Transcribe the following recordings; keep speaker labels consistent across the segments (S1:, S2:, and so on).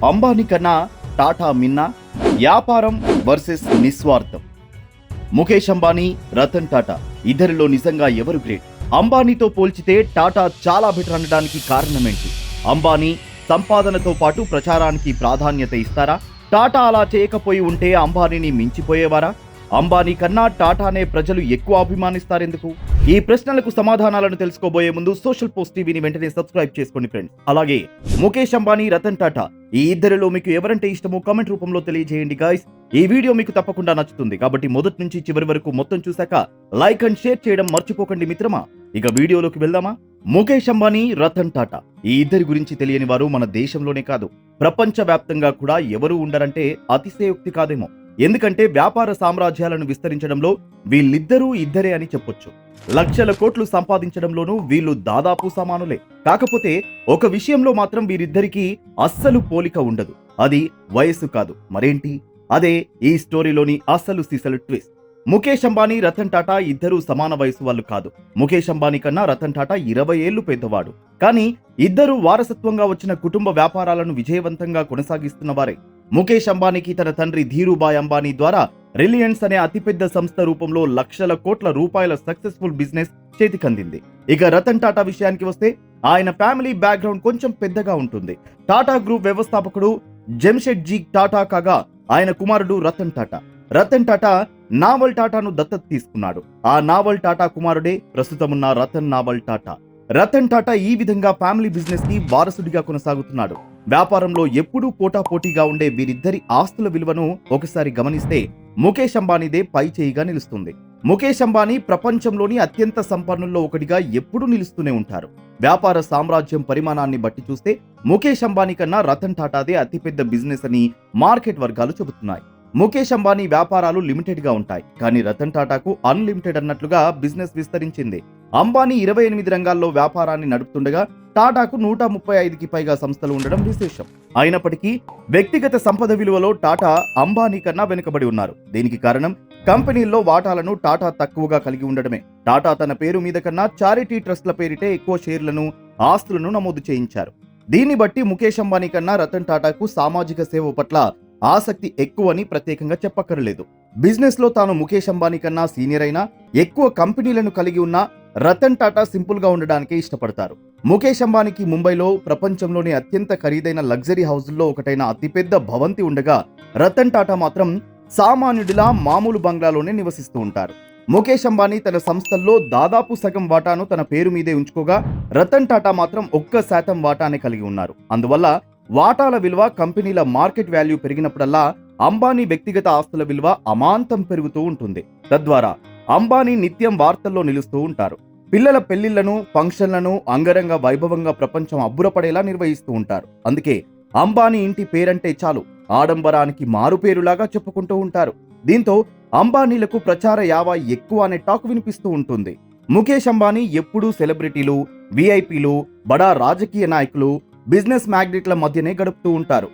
S1: అంబానీ కన్నా టాటా మిన్నా, వ్యాపారం వర్సెస్ నిస్వార్థం. ముఖేష్ అంబానీ, రతన్ టాటా ఇద్దరిలో నిజంగా ఎవరు గ్రేట్? అంబానీతో పోల్చితే టాటా చాలా బెటర్ అనడానికి కారణమేంటి? అంబానీ సంపాదనతో పాటు ప్రచారానికి ప్రాధాన్యత ఇస్తారా? టాటా అలా చేయకపోయి ఉంటే అంబానీని మించిపోయేవారా? అంబానీ కన్నా టాటానే ప్రజలు ఎక్కువ అభిమానిస్తారెందుకు? ఈ ప్రశ్నలకు సమాధానాలను తెలుసుకోబోయే ముందు సోషల్ పోస్ట్ టీవీని వెంటనే సబ్స్క్రైబ్ చేసుకోండి ఫ్రెండ్స్. అలాగే ముఖేష్ అంబానీ, రతన్ టాటా ఈ ఇద్దరిలో మీకు ఎవరంటే ఇష్టమో కామెంట్ రూపంలో తెలియజేయండి గాయ్స్. ఈ వీడియో మీకు తప్పకుండా నచ్చుతుంది కాబట్టి మొదటి నుంచి చివరి వరకు మొత్తం చూశాక లైక్ అండ్ షేర్ చేయడం మర్చిపోకండి మిత్రమా. ఇక వీడియోలోకి వెళ్దామా? ముఖేష్ అంబానీ, రతన్ టాటా ఈ ఇద్దరి గురించి తెలియని వారు మన దేశంలోనే కాదు ప్రపంచ వ్యాప్తంగా కూడా ఎవరూ ఉండరంటే అతిశయోక్తి కాదేమో. ఎందుకంటే వ్యాపార సామ్రాజ్యాలను విస్తరించడంలో వీళ్ళిద్దరూ ఇద్దరే అని చెప్పొచ్చు. లక్షల కోట్లు సంపాదించడంలోనూ వీళ్ళు దాదాపు సమానులే. కాకపోతే ఒక విషయంలో మాత్రం వీరిద్దరికీ అస్సలు పోలిక ఉండదు. అది వయస్సు కాదు, మరేంటి? అదే ఈ స్టోరీలోని అసలు సిసలు ట్విస్ట్. ముఖేష్ అంబానీ, రతన్ టాటా ఇద్దరూ సమాన వయసు వాళ్ళు కాదు. ముఖేష్ అంబానీ కన్నా రతన్ టాటా 20 ఏళ్లు పెద్దవాడు. కానీ ఇద్దరు వారసత్వంగా వచ్చిన కుటుంబ వ్యాపారాలను విజయవంతంగా కొనసాగిస్తున్న వారే. ముఖేష్ అంబానీకి తన తండ్రి ధీరుభాయ్ అంబానీ ద్వారా రిలయన్స్ అనే అతిపెద్ద సంస్థ రూపంలో లక్షల కోట్ల రూపాయల సక్సెస్ఫుల్ బిజినెస్ చేతికందింది. ఇక రతన్ టాటా విషయానికి వస్తే ఆయన ఫ్యామిలీ బ్యాక్గ్రౌండ్ కొంచెం పెద్దగా ఉంటుంది. టాటా గ్రూప్ వ్యవస్థాపకుడు జెమ్షెడ్జీ టాటా కాగా ఆయన కుమారుడు రతన్ టాటా. రతన్ టాటా నావల్ టాటాను దత్తత తీసుకున్నాడు. ఆ నావల్ టాటా కుమారుడే ప్రస్తుతమున్న రతన్ నావల్ టాటా. రతన్ టాటా ఈ విధంగా ఫ్యామిలీ బిజినెస్ కి వారసుడిగా కొనసాగుతున్నాడు. వ్యాపారంలో ఎప్పుడూ పోటాపోటీగా ఉండే వీరిద్దరి ఆస్తుల విలువను ఒకసారి గమనిస్తే ముఖేష్ అంబానీదే పై చేయిగా నిలుస్తుంది. ముఖేష్ అంబానీ ప్రపంచంలోని అత్యంత సంపన్నుల్లో ఒకటిగా ఎప్పుడూ నిలుస్తూనే ఉంటారు. వ్యాపార సామ్రాజ్యం పరిమాణాన్ని బట్టి చూస్తే ముఖేష్ అంబానీ కన్నా రతన్ టాటాదే అతిపెద్ద బిజినెస్ అని మార్కెట్ వర్గాలు చెబుతున్నాయి. ముఖేష్ అంబానీ వ్యాపారాలు లిమిటెడ్ గా ఉంటాయి, కానీ రతన్ టాటాకు అన్లిమిటెడ్ అన్నట్లుగా బిజినెస్ విస్తరించింది. అంబానీ 28 రంగాల్లో వ్యాపారాన్ని నడుపుతుండగా టాటాకు 135కి పైగా సంస్థలు ఉండడం విశేషం. అయినప్పటికీ వ్యక్తిగత సంపద విలువలో టాటా అంబానీ కన్నా వెనుకబడి ఉన్నారు. దీనికి కారణం కంపెనీల్లో వాటాలను టాటా తక్కువగా కలిగి ఉండడమే. టాటా తన పేరు మీద కన్నా చారిటీ ట్రస్ట్ల పేరిటే ఎక్కువ షేర్లను, ఆస్తులను నమోదు చేయించారు. దీన్ని బట్టి ముఖేష్ అంబానీ కన్నా రతన్ టాటాకు సామాజిక సేవ పట్ల ఆసక్తి ఎక్కువని ప్రత్యేకంగా చెప్పక్కర్లేదు. బిజినెస్ లో తాను ముఖేష్ అంబానీ కన్నా సీనియర్ అయినా ఎక్కువ కంపెనీలను కలిగి ఉన్న రతన్ టాటా సింపుల్ గా ఉండడానికే ఇష్టపడతారు. ముఖేష్ అంబానీకి ముంబైలో ప్రపంచంలోని అత్యంత ఖరీదైన లగ్జరీ హౌజుల్లో ఒకటైన అతిపెద్ద భవంతి ఉండగా రతన్ టాటా మాత్రం సామాన్యుడిలా మామూలు బంగ్లాలోనే నివసిస్తూ ఉంటారు. ముఖేష్ అంబానీ తన సంస్థల్లో దాదాపు సగం వాటాను తన పేరు మీదే ఉంచుకోగా రతన్ టాటా మాత్రం 1% వాటానే కలిగి ఉన్నారు. అందువల్ల వాటాల విలువ, కంపెనీల మార్కెట్ వాల్యూ పెరిగినప్పుడల్లా అంబానీ వ్యక్తిగత ఆస్తుల విలువ అమాంతం పెరుగుతూ ఉంటుంది. తద్వారా అంబానీ నిత్యం వార్తల్లో నిలుస్తూ ఉంటారు. పిల్లల పెళ్లిళ్లను, ఫంక్షన్లను అంగరంగ వైభవంగా ప్రపంచం అబ్బురపడేలా నిర్వహిస్తూ ఉంటారు. అందుకే అంబానీ ఇంటి పేరంటే చాలు ఆడంబరానికి మారుపేరులాగా చెప్పుకుంటూ ఉంటారు. దీంతో అంబానీలకు ప్రచార యావా ఎక్కువ అనే టాక్ వినిపిస్తూ ఉంటుంది. ముఖేష్ అంబానీ ఎప్పుడూ సెలబ్రిటీలు, విఐపీలు, బడా రాజకీయ నాయకులు, బిజినెస్ మ్యాగ్నెట్ల మధ్యనే గడుపుతూ ఉంటారు.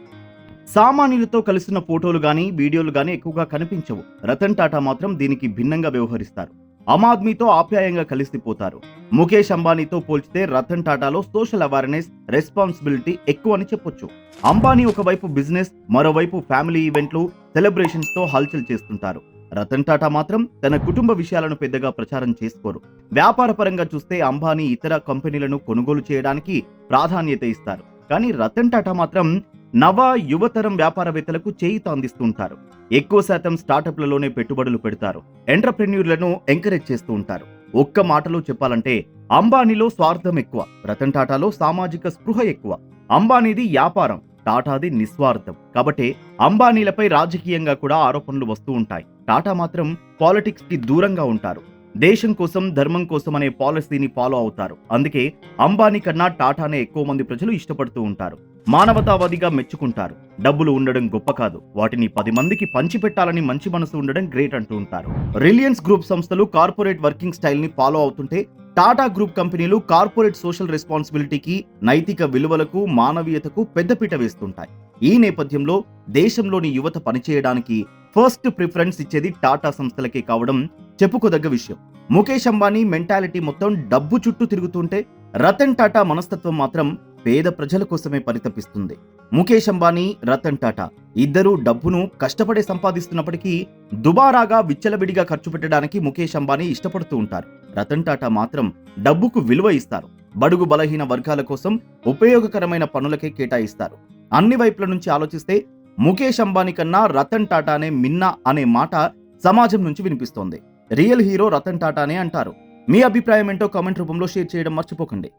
S1: సామాన్యులతో కలిసిన ఫోటోలు గానీ, వీడియోలు గానీ ఎక్కువగా కనిపించవు. రతన్ టాటా మాత్రం దీనికి భిన్నంగా వ్యవహరిస్తారు. ఆమ్ ఆద్మీతో ఆప్యాయంగా కలిసిపోతారు. ముఖేష్ అంబానీతో పోల్చితే రతన్ టాటాలో సోషల్ అవేర్నెస్, రెస్పాన్సిబిలిటీ ఎక్కువ అని చెప్పొచ్చు. అంబానీ ఒకవైపు బిజినెస్, మరోవైపు ఫ్యామిలీ ఈవెంట్లు, సెలబ్రేషన్స్ తో హల్చల్ చేస్తుంటారు. రతన్ టాటా మాత్రం తన కుటుంబ విషయాలను పెద్దగా ప్రచారం చేసుకోరు. వ్యాపార పరంగా చూస్తే అంబానీ ఇతర కంపెనీలను కొనుగోలు చేయడానికి ప్రాధాన్యత ఇస్తారు. కానీ రతన్ టాటా మాత్రం నవ యువతరం వ్యాపారవేత్తలకు చేయూత అందిస్తుంటారు. ఎక్కువ శాతం స్టార్టప్లలోనే పెట్టుబడులు పెడతారు. ఎంటర్ప్రెన్యూర్లను ఎంకరేజ్ చేస్తూ ఉంటారు. ఒక్క మాటలో చెప్పాలంటే అంబానీలో స్వార్థం ఎక్కువ, రతన్ టాటాలో సామాజిక స్పృహ ఎక్కువ. అంబానీది వ్యాపారం, టాటాది నిస్వార్థం. కాబట్టి అంబానీలపై రాజకీయంగా కూడా ఆరోపణలు వస్తూ ఉంటాయి. టాటా మాత్రం పాలిటిక్స్ కి దూరంగా ఉంటారు. దేశం కోసం, ధర్మం కోసం అనే పాలసీని ఫాలో అవుతారు. అందుకే అంబానీ కన్నా టాటానే ఎక్కువ మంది ప్రజలు ఇష్టపడుతూ ఉంటారు. మానవతావాదిగా మెచ్చుకుంటారు. డబ్బులు ఉండడం గొప్ప కాదు, వాటిని 10 మందికి పంచిపెట్టాలని మంచి మనసు ఉండడం గ్రేట్ అంటూ ఉంటారు. రిలయన్స్ గ్రూప్ సంస్థలు కార్పొరేట్ వర్కింగ్ స్టైల్ ని ఫాలో అవుతుంటే టాటా గ్రూప్ కంపెనీలు కార్పొరేట్ సోషల్ రెస్పాన్సిబిలిటీకి, నైతిక విలువలకు, మానవీయతకు పెద్దపీట వేస్తుంటాయి. ఈ నేపథ్యంలో దేశంలోని యువత పనిచేయడానికి ఫస్ట్ ప్రిఫరెన్స్ ఇచ్చేది టాటా సంస్థలకే కావడం చెప్పుకోదగ్గ విషయం. ముఖేష్ అంబానీ మెంటాలిటీ మొత్తం డబ్బు చుట్టూ తిరుగుతుంటే రతన్ టాటా మనస్తత్వం మాత్రం పేద ప్రజల కోసమే పరితపిస్తుంది. ముఖేష్ అంబానీ, రతన్ టాటా ఇద్దరూ డబ్బును కష్టపడే సంపాదిస్తున్నప్పటికీ దుబారాగా విచ్చలవిడిగా ఖర్చు పెట్టడానికి ముఖేష్ అంబానీ ఇష్టపడుతూ ఉంటారు. రతన్ టాటా మాత్రం డబ్బుకు విలువ ఇస్తారు. బడుగు బలహీన వర్గాల కోసం ఉపయోగకరమైన పనులకే కేటాయిస్తారు. అన్ని వైపుల నుంచి ఆలోచిస్తే ముఖేష్ అంబానీ కన్నా రతన్ టాటానే మిన్నా అనే మాట సమాజం నుంచి వినిపిస్తోంది. రియల్ హీరో రతన్ టాటానే అంటారు. మీ అభిప్రాయం ఏంటో కామెంట్ రూపంలో షేర్ చేయడం మర్చిపోకండి.